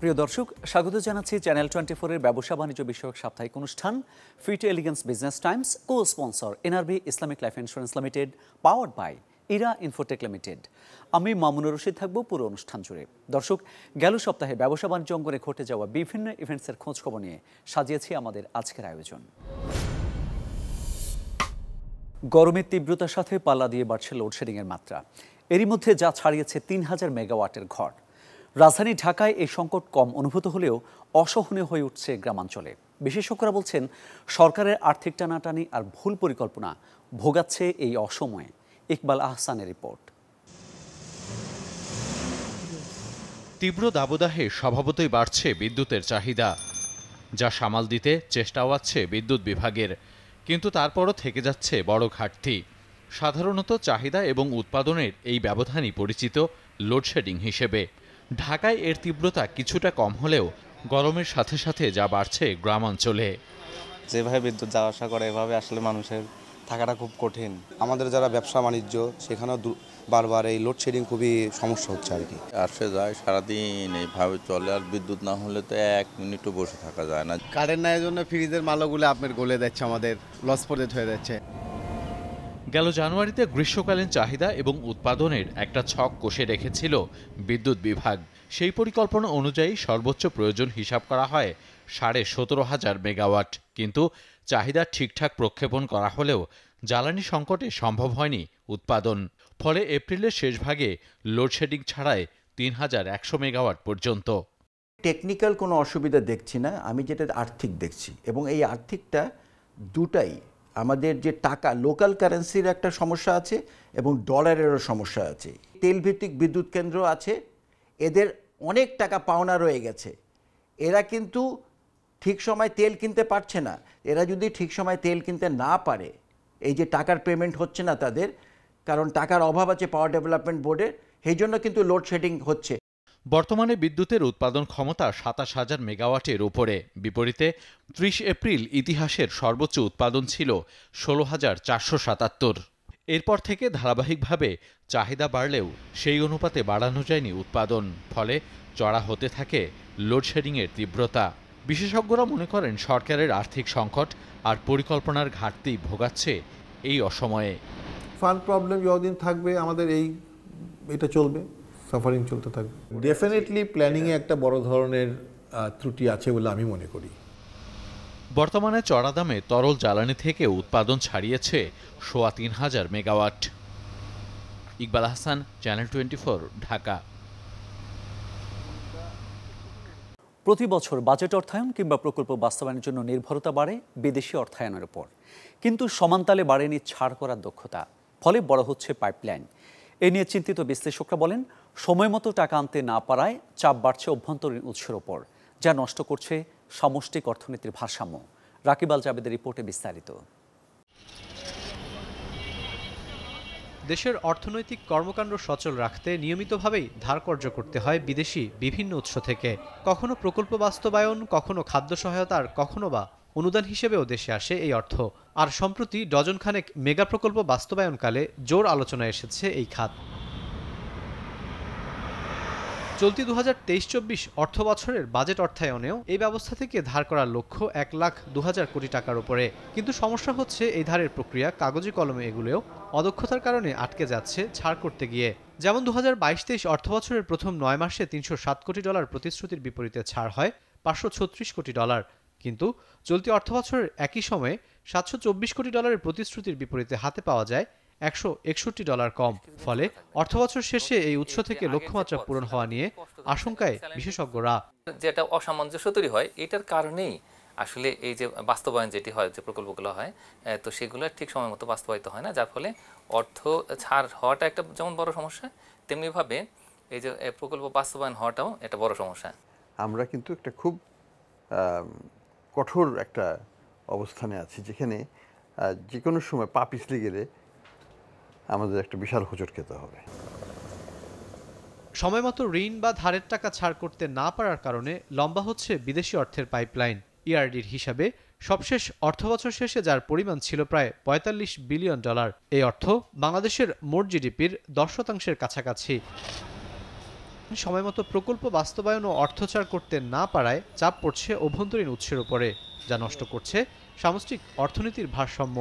প্রিয় দর্শক, স্বাগত জানাচ্ছি চ্যানেল 24 এর ব্যবসা বাণিজ্য বিষয়ক সাপ্তাহিক অনুষ্ঠান Fit Elegance Business Times, co sponsor NRB Islamic Life Insurance Limited, powered by Era Infotech Limited. আমি মামুনুর রশিদ থাকবো পুরো অনুষ্ঠান জুড়ে। দর্শক, গেল সপ্তাহে ব্যবসা বাণিজ্য অঙ্গনে ঘটে যাওয়া বিভিন্ন ইভেন্টসের খোঁজখবর নিয়ে সাজিয়েছি আমাদের আজকের আয়োজন। গরমের তীব্রতার সাথে পাল্লা দিয়ে বাড়ছে লোডশেডিংয়ের মাত্রা। এরই মধ্যে যা ছাড়িয়েছে 3000 মেগাওয়াটের ঘর। রাজধানী ঢাকায় এই সংকট কম অনুভূত হলেও অসহনীয় হয়ে উঠছে গ্রামাঞ্চলে। বিশেষজ্ঞরা বলছেন, সরকারের আর্থিক টানাটানি আর ভুল পরিকল্পনা ভোগাচ্ছে এই অসময়ে। ইকবাল আহসানের রিপোর্ট। তীব্র দাবদাহে স্বভাবতই বাড়ছে বিদ্যুতের চাহিদা, যা সামাল দিতে চেষ্টাও আছে বিদ্যুৎ বিভাগের। কিন্তু তারপরও থেকে যাচ্ছে বড় ঘাটতি। সাধারণত চাহিদা এবং উৎপাদনের এই ব্যবধানই পরিচিত লোডশেডিং হিসেবে। ঢাকায় এর তীব্রতা কিছুটা কম হলেও গরমের সাথে সাথে যা বাড়ছে গ্রামাঞ্চলে। যেভাবে বিদ্যুৎ যাওয়া আসা করে এভাবে আসলে মানুষের থাকাটা খুব কঠিন। আমাদের যারা ব্যবসা বাণিজ্য সেখানেও বারবার এই লোডশেডিং খুবই সমস্যা হচ্ছে আর কি। আসে যায় সারাদিন এইভাবে চলে, আর বিদ্যুৎ না হলে তো এক মিনিটও বসে থাকা যায় না। কারেন্ট নাই জন্য ফ্রিজের মালগুলো আপনার গলে যাচ্ছে, আমাদের লস প্রজেক্ট হয়ে যাচ্ছে। গেল জানুয়ারিতে গ্রীষ্মকালীন চাহিদা এবং উৎপাদনের একটা ছক কষে রেখেছিল বিদ্যুৎ বিভাগ। সেই পরিকল্পনা অনুযায়ী সর্বোচ্চ প্রয়োজন হিসাব করা হয় 17,500 মেগাওয়াট। কিন্তু চাহিদা ঠিকঠাক প্রক্ষেপণ করা হলেও জ্বালানি সংকটে সম্ভব হয়নি উৎপাদন। ফলে এপ্রিলের শেষ ভাগে লোডশেডিং ছাড়ায় 3100 মেগাওয়াট পর্যন্ত। টেকনিক্যাল কোনো অসুবিধা দেখছি না, আমি যেটা আর্থিক দেখছি, এবং এই আর্থিকটা দুটাই আমাদের যে টাকা লোকাল কারেন্সির একটা সমস্যা আছে এবং ডলারেরও সমস্যা আছে। তেলভিত্তিক বিদ্যুৎ কেন্দ্র আছে, এদের অনেক টাকা পাওনা রয়ে গেছে। এরা কিন্তু ঠিক সময় তেল কিনতে পারছে না। এরা যদি ঠিক সময় তেল কিনতে না পারে, এই যে টাকার পেমেন্ট হচ্ছে না তাদের, কারণ টাকার অভাব আছে পাওয়ার ডেভেলপমেন্ট বোর্ডের, সেই জন্য কিন্তু লোডশেডিং হচ্ছে। বর্তমানে বিদ্যুতের উৎপাদন ক্ষমতা 27,000 মেগাওয়াটের উপরে। বিপরীতে 30 এপ্রিল ইতিহাসের সর্বোচ্চ উৎপাদন ছিল 16,477। এরপর থেকে ধারাবাহিকভাবে চাহিদা বাড়লেও সেই অনুপাতে বাড়ানো যায়নি উৎপাদন। ফলে চড়া হতে থাকে লোডশেডিংয়ের তীব্রতা। বিশেষজ্ঞরা মনে করেন, সরকারের আর্থিক সংকট আর পরিকল্পনার ঘাটতি ভোগাচ্ছে এই অসময়ে। ফান্ড প্রবলেম যতদিন থাকবে আমাদের এটা চলবে, সাফারিং চলতে থাকবে। ডেফিনেটলি প্ল্যানিংয়ে একটা বড় ধরনের ত্রুটি আছে বলে আমি মনে করি। বর্তমানে চড়া দামে তরল জ্বালানি থেকে উৎপাদন ছাড়িয়েছে 3,500 মেগাওয়াট। ইকবাল আহসান, চ্যানেল 24, ঢাকা। প্রতি বছর বাজেট অর্থায়ন কিংবা প্রকল্প বাস্তবায়নের জন্য নির্ভরতা বাড়ে বিদেশি অর্থায়নের উপর, কিন্তু সমানতালে বাড়েনি ছাড় করার দক্ষতা। ফলে বড় হচ্ছে পাইপলাইন। এ নিয়ে চিন্তিত বিশ্লেষকরা বলেন, সময় মতো টাকা আনতে না পারায় চাপ বাড়ছে অভ্যন্তরীণ উৎসের ওপর, যা নষ্ট করছে সামষ্টিক অর্থনীতির ভারসাম্য। রাকিব আল জাবেদের রিপোর্টে বিস্তারিত। দেশের অর্থনৈতিক কর্মকাণ্ড সচল রাখতে নিয়মিতভাবেই ধার কর্জ করতে হয় বিদেশি বিভিন্ন উৎস থেকে। কখনো প্রকল্প বাস্তবায়ন, কখনো খাদ্য সহায়তার, কখনো বা অনুদান হিসেবেও দেশে আসে এই অর্থ। আর সম্প্রতি ডজনখানেক মেগা প্রকল্প বাস্তবায়নকালে জোর আলোচনায় এসেছে এই খাত। চলতি 2023-24 অর্থ বছরের বাজেট অর্থায়নেও এই ব্যবস্থা থেকে ধার করার লক্ষ্য 1,02,000 কোটি টাকার উপরে। কিন্তু সমস্যা হচ্ছে, এই ধারের প্রক্রিয়া কাগজে কলমে এগুলেও অদক্ষতার কারণে আটকে যাচ্ছে ছাড় করতে গিয়ে। যেমন 2022-23 অর্থ বছরের প্রথম 9 মাসে $307 কোটি প্রতিশ্রুতির বিপরীতে ছাড় হয় $536 কোটি। কিন্তু চলতি অর্থ বছরের একই সময়ে $724 কোটি প্রতিশ্রুতির বিপরীতে হাতে পাওয়া যায় $161 কম। ফলে অর্থবছর শেষে এই উৎস থেকে লক্ষ্যমাত্রা পূরণ হওয়া নিয়ে আশঙ্কায় বিশেষজ্ঞরা। যেটা অসামঞ্জস্য তৈরি হয়, এটার কারণেই আসলে এই যে বাস্তবায়ন যেটি হয়, যে প্রকল্পগুলো হয়, তো সেগুলো ঠিক সময় মতো বাস্তবায়িত হয় না, যার ফলে অর্থ ছাড় হওয়াটা একটা যেমন বড় সমস্যা, তেমনিভাবে এই যে প্রকল্প বাস্তবায়ন হওয়াটাও একটা বড় সমস্যা। আমরা কিন্তু একটা খুব কঠোর একটা অবস্থানে আছি, যেখানে যে কোনো সময় পা পিছলে গেলে আমাদের একটা বিশাল হোঁচট খেতে হবে। সময়মতো ঋণ বা ধারের টাকা ছাড় করতে না পারার কারণে লম্বা হচ্ছে বিদেশি অর্থের পাইপলাইন। ইআরডির হিসাবে সবশেষ অর্থবছর শেষে যার পরিমাণ ছিল প্রায় $45 বিলিয়ন। এই অর্থ বাংলাদেশের মোট জিডিপির 10% কাছাকাছি। সময়মতো প্রকল্প বাস্তবায়ন ও অর্থ-ছাড় করতে না পারায় চাপ পড়ছে অভ্যন্তরীণ উৎসের উপরে, যা নষ্ট করছে সামষ্টিক অর্থনীতির ভারসাম্য।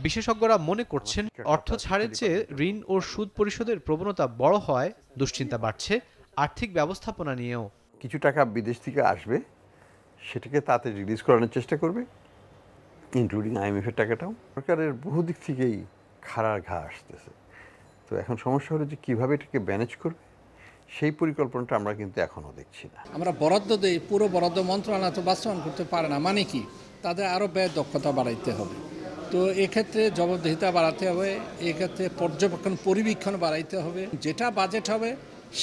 বিশেষজ্ঞরা মনে করছেন, অর্থ ছাড়ের চেয়ে ঋণ ও সুদ পরিশোধের প্রবণতা বড় হওয়ায় দুশ্চিন্তা বাড়ছে আর্থিক ব্যবস্থাপনা নিয়েও। কিছু টাকা বিদেশ থেকে আসবে, সেটাকে তাতে রিলিজ করানোর চেষ্টা করবে, ইনক্লুডিং IMF-এর টাকাটাও। সরকারের বহু দিক থেকেই খাড়ার ঘা আসতেছে। তো এখন সমস্যা হলো যে কীভাবে এটাকে ম্যানেজ করবে, সেই পরিকল্পনাটা আমরা কিন্তু এখনও দেখছি না। আমরা বরাদ্দ দেই, পুরো বরাদ্দ মন্ত্রণালয় তো বাস্তবায়ন করতে পারে না, মানে কি তাদের আরও ব্যয় দক্ষতা বাড়াইতে হবে। তো এক্ষেত্রে জবাবদিহিতা বাড়াতে হবে, এক্ষেত্রে পর্যবেক্ষণ পরিবীক্ষণ বাড়াইতে হবে, যেটা বাজেট হবে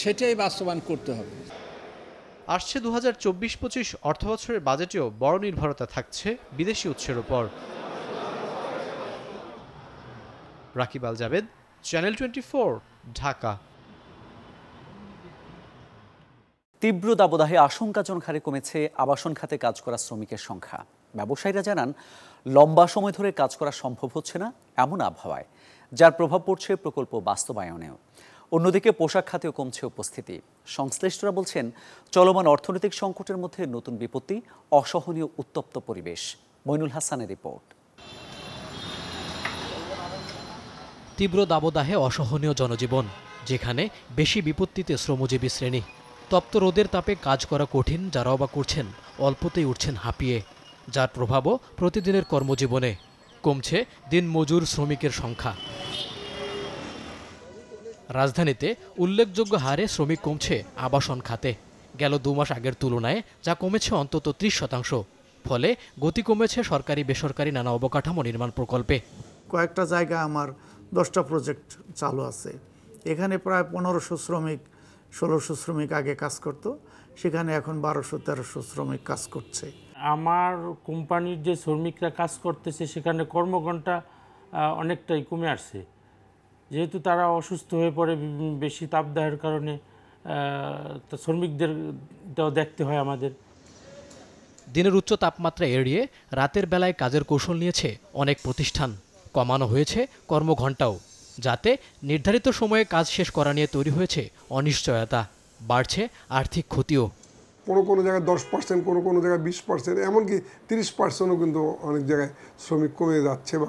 সেটাই বাস্তবায়ন করতে হবে। আসছে 2024-25 অর্থবছরের বাজেটেও বড় নির্ভরতা থাকছে বিদেশি উৎসের উপর। রাকিব আল জাবেদ, চ্যানেল 24, ঢাকা। তীব্র দাবদাহে আশঙ্কাজনক হারে কমেছে আবাসন খাতে কাজ করা শ্রমিকের সংখ্যা। ব্যবসায়ীরা জানান, লম্বা সময় ধরে কাজ করা সম্ভব হচ্ছে না এমন আবহাওয়ায়, যার প্রভাব পড়ছে প্রকল্প বাস্তবায়নেও। অন্যদিকে পোশাক খাতেও কমছে উপস্থিতি। সংশ্লিষ্টরা বলছেন, চলমান অর্থনৈতিক সংকটের মধ্যে নতুন বিপত্তি, অসহনীয় উত্তপ্ত পরিবেশ। মইনুল হাসানের রিপোর্ট। তীব্র দাবদাহে অসহনীয় জনজীবন, যেখানে বেশি বিপত্তিতে শ্রমজীবী শ্রেণী। তপ্ত রোদের তাপে কাজ করা কঠিন, যারা অবাক করছেন অল্পতেই উঠছেন হাঁপিয়ে, যার প্রভাবও প্রতিদিনের কর্মজীবনে। কমছে দিনমজুর শ্রমিকের সংখ্যা। রাজধানীতে উল্লেখযোগ্য হারে শ্রমিক কমছে আবাসন খাতে। গেল 2 মাস আগের তুলনায় যা কমেছে অন্তত 30%। ফলে গতি কমেছে সরকারি বেসরকারি নানা অবকাঠামো নির্মাণ প্রকল্পে। কয়েকটা জায়গায় আমার 10টা প্রজেক্ট চালু আছে। এখানে প্রায় 1500 শ্রমিক 1600 শ্রমিক আগে কাজ করত, সেখানে এখন 1200-1300 শ্রমিক কাজ করছে। আমার কোম্পানির যে শ্রমিকরা কাজ করতেছে সেখানে কর্মঘণ্টা অনেকটাই কমে আসছে, যেহেতু তারা অসুস্থ হয়ে পড়ে বেশি তাপদাহের কারণে। শ্রমিকদেরটাও দেখতে হয় আমাদের। দিনের উচ্চ তাপমাত্রা এড়িয়ে রাতের বেলায় কাজের কৌশল নিয়েছে অনেক প্রতিষ্ঠান। কমানো হয়েছে কর্মঘণ্টাও, যাতে নির্ধারিত সময়ে কাজ শেষ করা নিয়ে তৈরি হয়েছে অনিশ্চয়তা। বাড়ছে আর্থিক ক্ষতিও। কোনো জায়গায় 10%, কোনো জায়গায় 20%, এমনকি 30%ও কিন্তু অনেক জায়গায় শ্রমিক কমে যাচ্ছে বা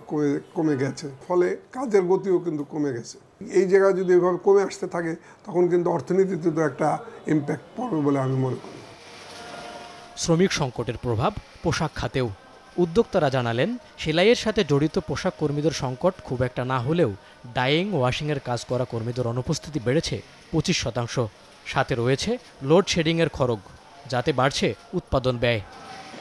কমে গেছে। ফলে কাজের গতিও কিন্তু কমে গেছে। এই জায়গায় যদি এভাবে কমে আসতে থাকে, তখন কিন্তু অর্থনীতিতে তো একটা ইম্প্যাক্ট পড়বে বলে আমি মনে করি। শ্রমিক সংকটের প্রভাব পোশাক খাতেও। উদ্যোক্তারা জানালেন, সেলাইয়ের সাথে জড়িত পোশাক কর্মীদের সংকট খুব একটা না হলেও ডাইং ওয়াশিংয়ের কাজ করা কর্মীদের অনুপস্থিতি বেড়েছে 25%। সাথে রয়েছে লোডশেডিংয়ের খরচ, যাতে বাড়ছে উৎপাদন ব্যয়।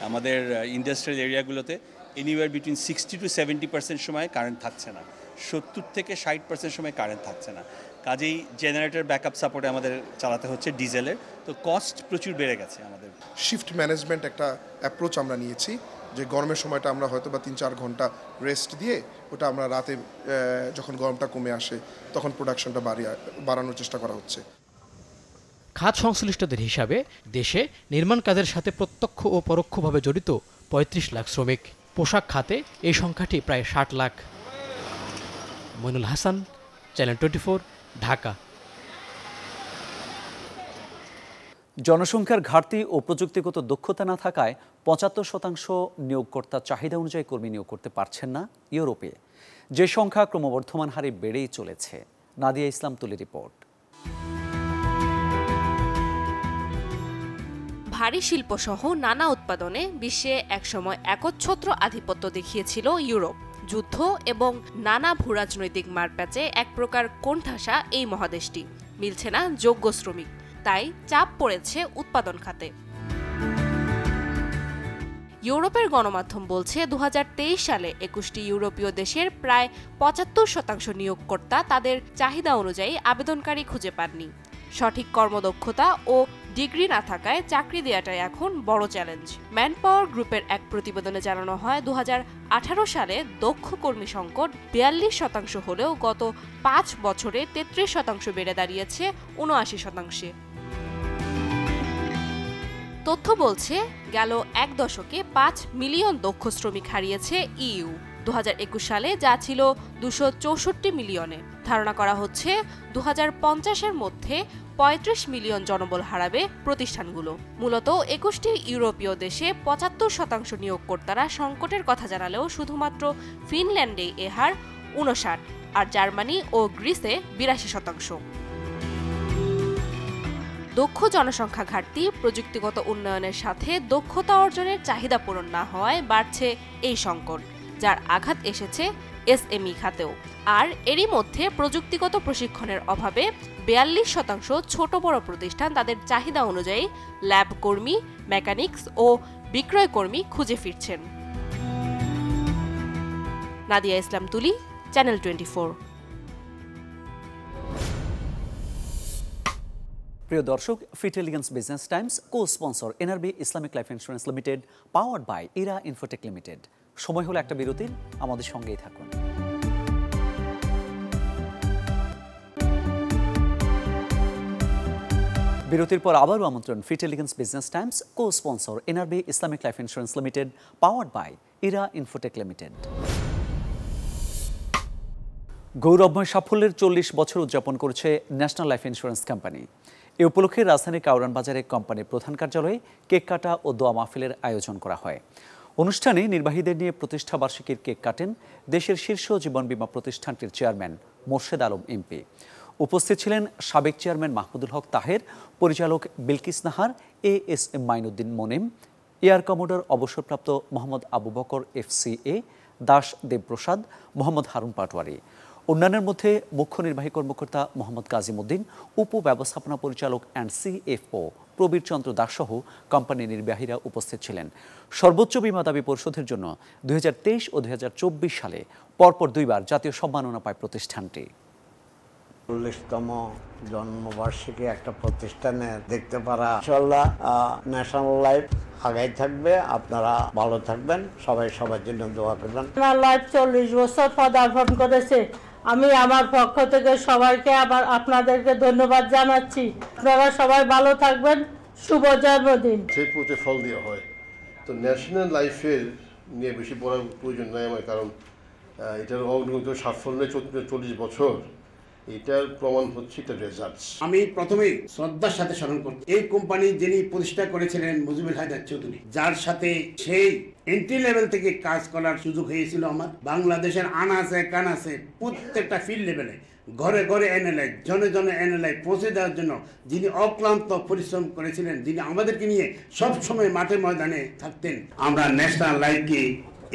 আমাদের ইন্ডাস্ট্রিয়াল এরিয়াগুলোতে এনিওয়ার বিটুইন 60 to 70% সময় কারেন্ট থাকছে না, 70 থেকে 60% সময় কারেন্ট থাকছে না। কাজেই জেনারেটর ব্যাকআপ সাপোর্টে আমাদের চালাতে হচ্ছে ডিজেলের, তো কস্ট প্রচুর বেড়ে গেছে আমাদের। শিফট ম্যানেজমেন্ট একটা অ্যাপ্রোচ আমরা নিয়েছি, যে গরমের সময়টা আমরা হয়তো বা 3-4 ঘন্টা রেস্ট দিয়ে ওটা আমরা রাতে যখন গরমটা কমে আসে তখন প্রোডাকশনটা বাড়ানোর চেষ্টা করা হচ্ছে। খাত সংশ্লিষ্টদের হিসাবে দেশে নির্মাণ কাজের সাথে প্রত্যক্ষ ও পরোক্ষভাবে জড়িত 35 লাখ শ্রমিক। পোশাক খাতে এই সংখ্যাটি প্রায় 60 লাখ। মইনুল হাসান, চ্যানেল 24, ঢাকা। জনসংখ্যার ঘাটতি ও প্রযুক্তিগত দক্ষতা না থাকায় 75% নিয়োগকর্তা চাহিদা অনুযায়ী কর্মী নিয়োগ করতে পারছেন না ইউরোপে, যে সংখ্যা ক্রমবর্ধমান হারে বেড়েই চলেছে। নাদিয়া ইসলাম তুলি রিপোর্ট। ভারী শিল্পসহ নানা উৎপাদনে বিশ্বে একসময় একচ্ছত্র আধিপত্য দেখিয়েছিল ইউরোপ। যুদ্ধ এবং নানা ভূরাজনৈতিক মারপ্যাচে এক প্রকার কোণঠাসা এই মহাদেশটি। মিলছে না যোগ্য শ্রমিক, তাই চাপ পড়েছে উৎপাদন খাতে। ইউরোপের গণমাধ্যম বলছে 2023 সালে 21টি ইউরোপীয় দেশের প্রায় 75% নিয়োগকর্তা তাদের চাহিদা অনুযায়ী আবেদনকারী খুঁজে পাননি। সঠিক কর্মদক্ষতা ও ডিগ্রি না থাকায় চাকরি দেওয়াটাই এখন বড় চ্যালেঞ্জ। ম্যানপাওয়ার গ্রুপের এক প্রতিবেদনে জানানো হয়, 2018 সালে দক্ষ কর্মী সংকট 42% হলেও গত 5 বছরে 33% বেড়ে দাঁড়িয়েছে 79%। তথ্য বলছে, গেল 1 দশকে 5 মিলিয়ন দক্ষ শ্রমিক হারিয়েছে ইইউ। 2021 সালে যা ছিল 264 মিলিয়নে। ধারণা করা হচ্ছে 2050-এর মধ্যে 35 মিলিয়ন জনবল হারাবে প্রতিষ্ঠানগুলো। মূলত 21টি ইউরোপীয় দেশে 75% নিয়োগকর্তারা সংকটের কথা জানালেও শুধুমাত্র ফিনল্যান্ডে এ হার 59, আর জার্মানি ও গ্রিসে 82%। দক্ষ জনসংখ্যা ঘাটতি, প্রযুক্তিগত উন্নয়নের সাথে দক্ষতা অর্জনের চাহিদা পূরণ না হওয়ায় বাড়ছে এই সংকট, যার আঘাত এসেছে এসএমই খাতেও। আর এরই মধ্যে প্রযুক্তিগত প্রশিক্ষণের অভাবে 42% ছোট বড় প্রতিষ্ঠান তাদের চাহিদা অনুযায়ী ল্যাব কর্মী, মেকানিক্স ও বিক্রয় কর্মী খুঁজে ফিরছেন। নাদিয়া ইসলাম তুলি, চ্যানেল 24। প্রিয় দর্শক, ফিটেলিগেন্স Business Times co sponsor NRB Islamic Life Insurance Limited, powered by Era Infotech Limited. সময় হলো একটা বিরতির, আমাদের সঙ্গেই থাকুন। বিরতির পর আবারও আমন্ত্রণ ফিটেলিগেন্স Business Times co sponsor NRB Islamic Life Insurance Limited, powered by Era Infotech Limited. গৌরবময় সাফল্যের 40 বছর উদযাপন করেছে ন্যাশনাল লাইফ ইন্স্যুরেন্স কোম্পানি। এ উপলক্ষে রাজধানীর কাউরান বাজারে কোম্পানির প্রধান কার্যালয়ে কেক কাটা ও দোয়া মাহফিলের আয়োজন করা হয়। অনুষ্ঠানে নির্বাহীদের নিয়ে প্রতিষ্ঠা বার্ষিকীর কেক কাটেন দেশের শীর্ষ জীবন বীমা প্রতিষ্ঠানটির চেয়ারম্যান মোর্শেদ আলম এমপি। উপস্থিত ছিলেন সাবেক চেয়ারম্যান মাহমুদুল হক তাহের, পরিচালক Bilkis Nahar, ASM Mainuddin Monem, air commodore অবসরপ্রাপ্ত মোহাম্মদ আবু বকর FCA, দাস দেবপ্রসাদ, মোহাম্মদ হারুন পাটোয়ারি। অন্যান্যের মধ্যে মুখ্য নির্বাহী কর্মকর্তা মোহাম্মদ কাজিমউদ্দিন, উপব্যবস্থাপনা পরিচালক অ্যান্ড CFO প্রবীর চন্দ্র দাস সহ কোম্পানির নির্বাহীরা উপস্থিত ছিলেন। সর্বোচ্চ বীমা দাবি পরিশোধের জন্য 2023 ও 2024 সালে পরপর 2বার জাতীয় সম্মাননা পায় প্রতিষ্ঠানটি। 40তম জন্মবার্ষিকী একটা প্রতিষ্ঠানে দেখতে পারা, ইনশাআল্লাহ ন্যাশনাল লাইফ আগাই থাকবে। আপনারা ভালো থাকবেন, সবাই সবার জন্য দোয়া করবেন। ন্যাশনাল লাইফ 40 বছর পদার্পণ করেছে। আমি আমার পক্ষ থেকে সবাইকে আবার আপনাদেরকে ধন্যবাদ জানাচ্ছি। আপনারা সবাই ভালো থাকবেন, শুভ জন্মদিন। সেই পুঁতে ফল দেওয়া হয়, তো ন্যাশনাল লাইফের নিয়ে বেশি পড়ার প্রয়োজন নাই আমার, কারণ এটার অগ্নিগত সাফল্যে 40 বছর, এটার প্রমাণ হচ্ছে এটা রেজাল্টস। আমি প্রথমেই শ্রদ্ধার সাথে স্মরণ করছি এই কোম্পানি যিনি প্রতিষ্ঠা করেছিলেন মুজিবুল হায়দার চৌধুরী, যার সাথে সেই এন্ট্রি লেভেল থেকে কাজ করার সুযোগ হয়েছিল আমার। বাংলাদেশের আনাচে কানাচে প্রত্যেকটা ফিল্ড লেভেলে ঘরে ঘরে এনএলআই, জনে জনে এনএলআই পৌঁছে দেওয়ার জন্য যিনি অক্লান্ত পরিশ্রম করেছিলেন, যিনি আমাদেরকে নিয়ে সব সময় মাঠে ময়দানে থাকতেন, আমরা ন্যাশনাল লাইফকে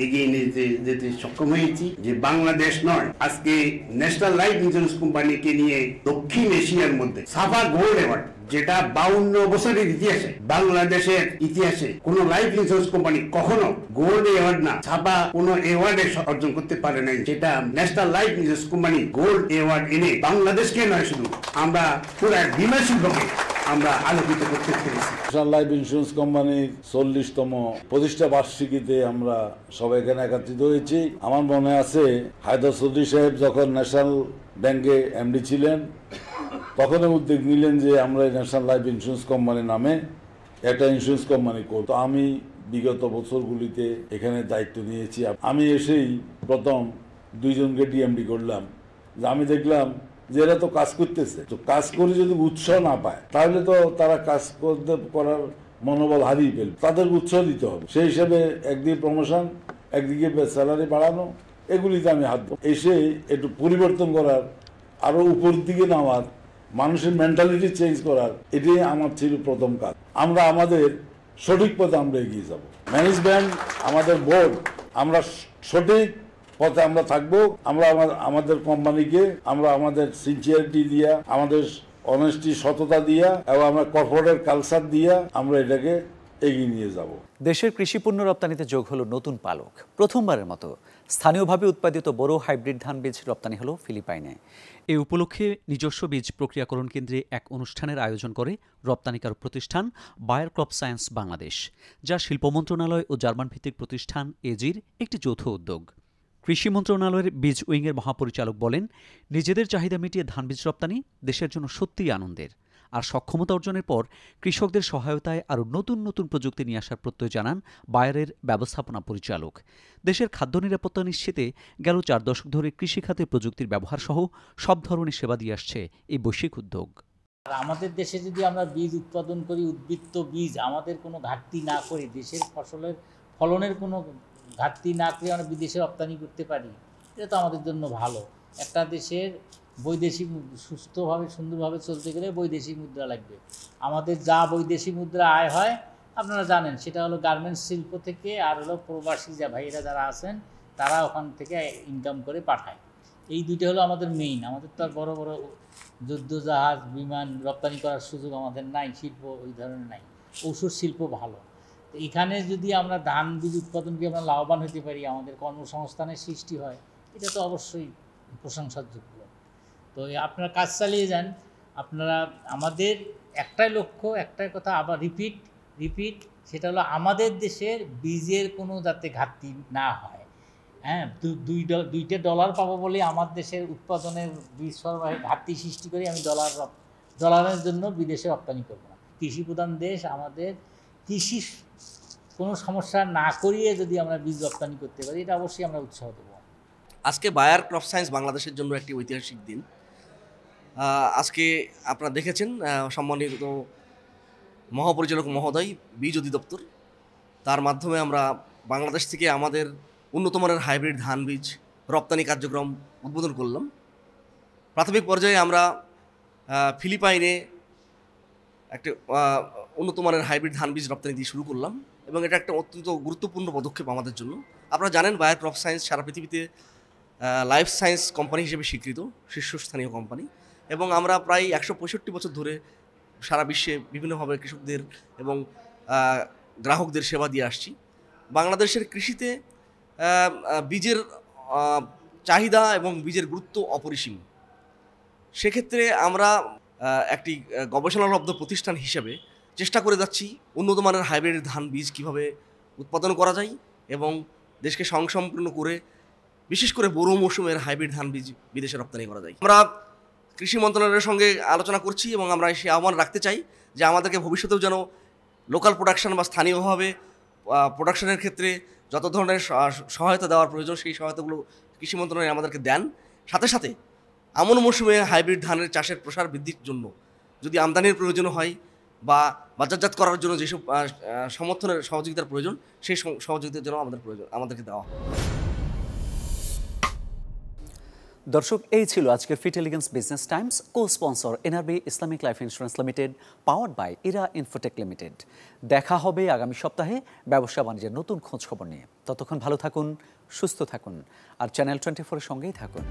এগিয়ে নিয়ে যেতে সক্ষম হয়েছি। যে বাংলাদেশ নয়, আজকে ন্যাশনাল লাইফ ইন্স্যুরেন্স কোম্পানিকে নিয়ে দক্ষিণ এশিয়ার মধ্যে সাফা গোল্ড অ্যাওয়ার্ড, যেটা 52 বছরের ইতিহাসে বাংলাদেশের ইতিহাসে কোন লাইফ ইন্স্যুরেন্স কোম্পানি কখনো গোল্ড অ্যাওয়ার্ড না ছাপা কোন অ্যাওয়ার্ডে অর্জন করতে পারে নাই। যেটা national Life Insurance company gold award এনে বাংলাদেশকে নয়, শুধু আমরা পুরো বীমা শিল্পকে আমরা আলোকিত করতে পেরেছি। ন্যাশনাল লাইফ ইন্স্যুরেন্স কোম্পানির 40তম প্রতিষ্ঠা বার্ষিকীতে আমরা সবাই এখানে একত্রিত হয়েছি। আমার মনে আছে হায়দার চৌধুরী সাহেব যখন ন্যাশনাল ব্যাংকে MD ছিলেন, তখন উদ্যোগ নিলেন যে আমরা ন্যাশনাল লাইফ ইন্স্যুরেন্স কোম্পানি নামে একটা ইন্স্যুরেন্স কোম্পানি করব। তো আমি বিগত বছরগুলিতে এখানে দায়িত্ব নিয়েছি। আমি এসেই প্রথম 2জনকে DMD করলাম, যে আমি দেখলাম যে এরা তো কাজ করতেছে, তো কাজ করে যদি উৎসাহ না পায় তাহলে তো তারা কাজ করার মনোবল হারিয়ে ফেলবে। তাদের উৎসাহ দিতে হবে। সেই হিসাবে একদিকে প্রমোশন, একদিকে স্যালারি বাড়ানো, এগুলিতে আমি হাত দেব। এসে একটু পরিবর্তন করার, আরো উপর দিকে নেওয়ার, মানুষের মেন্টালিটি চেঞ্জ করার, এটাই আমার ছিল প্রথম কাজ। আমরা আমাদের সঠিক পথে আমরা এগিয়ে যাব। ম্যানেজমেন্ট, আমাদের বোর্ড, আমরা সঠিক পথে আমরা থাকবো। আমরা আমাদের কোম্পানিকে আমরা আমাদের সিনসিয়ারিটি দিয়া, আমাদের অনেস্টি, সততা দিয়া এবং আমরা কর্পোরেট কালচার দিয়া আমরা এটাকে এগিয়ে নিয়ে যাব। দেশের কৃষি পণ্য রপ্তানিতে যোগ হলো নতুন পালক। প্রথমবারের মতো স্থানীয়ভাবে উৎপাদিত বড় হাইব্রিড ধান বীজ রপ্তানি হলো ফিলিপাইনে। এই উপলক্ষে নিজস্ব বীজ প্রক্রিয়াকরণ কেন্দ্রে এক অনুষ্ঠানের আয়োজন করে রপ্তানিকারক প্রতিষ্ঠান বায়ার ক্রপ সায়েন্স বাংলাদেশ, যা শিল্প মন্ত্রণালয় ও জার্মান ভিত্তিক প্রতিষ্ঠান এজির একটি যৌথ উদ্যোগ। কৃষি মন্ত্রণালয়ের বীজ উইংয়ের মহাপরিচালক বলেন, নিজেদের চাহিদা মিটিয়ে ধান বীজ রপ্তানি দেশের জন্য সত্যিই আনন্দের। আর সক্ষমতা অর্জনের পর কৃষকদের সহায়তায় আরও নতুন নতুন প্রযুক্তি নিয়ে আসার প্রত্যয় জানান বায়ারের ব্যবস্থাপনা পরিচালক। দেশের খাদ্য নিরাপত্তা নিশ্চিতে গেল 4 দশক ধরে কৃষিখাতে প্রযুক্তির ব্যবহার সহ সব ধরনের সেবা দিয়ে আসছে এই বৈশ্বিক উদ্যোগ। আমাদের দেশে যদি আমরা বীজ উৎপাদন করি, উদ্বৃত্ত বীজ, আমাদের কোনো ঘাটতি না করি, দেশের ফসলের ফলনের কোনো ঘাটতি না করে আমরা বিদেশে রপ্তানি করতে পারি, এটা তো আমাদের জন্য ভালো। একটা দেশের বৈদেশিক সুস্থভাবে সুন্দরভাবে চলতে গেলে বৈদেশিক মুদ্রা লাগবে। আমাদের যা বৈদেশিক মুদ্রা আয় হয় আপনারা জানেন, সেটা হলো গার্মেন্টস শিল্প থেকে, আর হলো প্রবাসী যা ভাইয়েরা যারা আছেন তারা ওখান থেকে ইনকাম করে পাঠায়। এই দুইটা হলো আমাদের মেইন। আমাদের তো আর বড় বড় যুদ্ধ জাহাজ, বিমান রপ্তানি করার সুযোগ আমাদের নাই, শিল্প ওই ধরনের নাই। ঔষধ শিল্প ভালো। তো এখানে যদি আমরা ধান বীজ উৎপাদন দিয়ে আমরা লাভবান হতে পারি, আমাদের কর্মসংস্থানের সৃষ্টি হয়, এটা তো অবশ্যই প্রশংসার যোগ্য। তো আপনারা কাজ চালিয়ে যান। আপনারা, আমাদের একটাই লক্ষ্য, একটাই কথা আবার রিপিট, সেটা হলো আমাদের দেশের বীজের কোনো যাতে ঘাটতি না হয়। হ্যাঁ, দুইটা ডলার পাবো বলে আমার দেশের উৎপাদনের বীজ সরবরাহে ঘাটতি সৃষ্টি করে আমি ডলারের জন্য বিদেশে রপ্তানি করবো না। কৃষি প্রধান দেশ, আমাদের কৃষি কোনো সমস্যা না করিয়ে যদি আমরা বীজ রপ্তানি করতে পারি, এটা অবশ্যই আমরা উৎসাহ দেবো। আজকে বায়ার ক্রপ সায়েন্স বাংলাদেশের জন্য একটি ঐতিহাসিক দিন। আজকে আপনারা দেখেছেন সম্মানিত মহাপরিচালক মহোদয়, বীজ অধিদপ্তর, তার মাধ্যমে আমরা বাংলাদেশ থেকে আমাদের উন্নত মানের হাইব্রিড ধান বীজ রপ্তানি কার্যক্রম উদ্বোধন করলাম। প্রাথমিক পর্যায়ে আমরা ফিলিপাইনে একটা উন্নত মানের হাইব্রিড ধান বীজ রপ্তানি দিয়ে শুরু করলাম, এবং এটা একটা অত্যন্ত গুরুত্বপূর্ণ পদক্ষেপ আমাদের জন্য। আপনারা জানেন বায়ার ক্রপ সায়েন্স সারা পৃথিবীতে লাইফ সায়েন্স কোম্পানি হিসেবে স্বীকৃত শীর্ষস্থানীয় কোম্পানি, এবং আমরা প্রায় 165 বছর ধরে সারা বিশ্বে বিভিন্নভাবে কৃষকদের এবং গ্রাহকদের সেবা দিয়ে আসছি। বাংলাদেশের কৃষিতে বীজের চাহিদা এবং বীজের গুরুত্ব অপরিসীম। সেক্ষেত্রে আমরা একটি গবেষণালব্ধ প্রতিষ্ঠান হিসেবে চেষ্টা করে যাচ্ছি উন্নত মানের হাইব্রিড ধান বীজ কীভাবে উৎপাদন করা যায় এবং দেশকে স্বয়ংসম্পূর্ণ করে বিশেষ করে বোরো মৌসুমের হাইব্রিড ধান বীজ বিদেশে রপ্তানি করা যায়। আমরা কৃষি মন্ত্রণালয়ের সঙ্গে আলোচনা করছি এবং আমরা সেই আহ্বান রাখতে চাই যে আমাদেরকে ভবিষ্যতেও যেন লোকাল প্রোডাকশন বা স্থানীয়ভাবে প্রোডাকশনের ক্ষেত্রে যত ধরনের সহায়তা দেওয়ার প্রয়োজন সেই সহায়তাগুলো কৃষি মন্ত্রণালয় আমাদেরকে দেন। সাথে সাথে আমন মৌসুমে হাইব্রিড ধানের চাষের প্রসার বৃদ্ধির জন্য যদি আমদানির প্রয়োজন হয় বা বাজারজাত করার জন্য যেসব সমর্থনের সহযোগিতার প্রয়োজন, সেই সহযোগিতার জন্য আমাদেরকে দেওয়া হয়। দর্শক, এই ছিল আজকের Fit Elegance Business Times, co sponsor NRB Islamic Life Insurance Limited, powered by Era Infotech Limited. দেখা হবে আগামী সপ্তাহে ব্যবসা বাণিজ্যের নতুন খোঁজ খবর নিয়ে। ততক্ষণ ভালো থাকুন, সুস্থ থাকুন, আর চ্যানেল 24-এর সঙ্গেই থাকুন।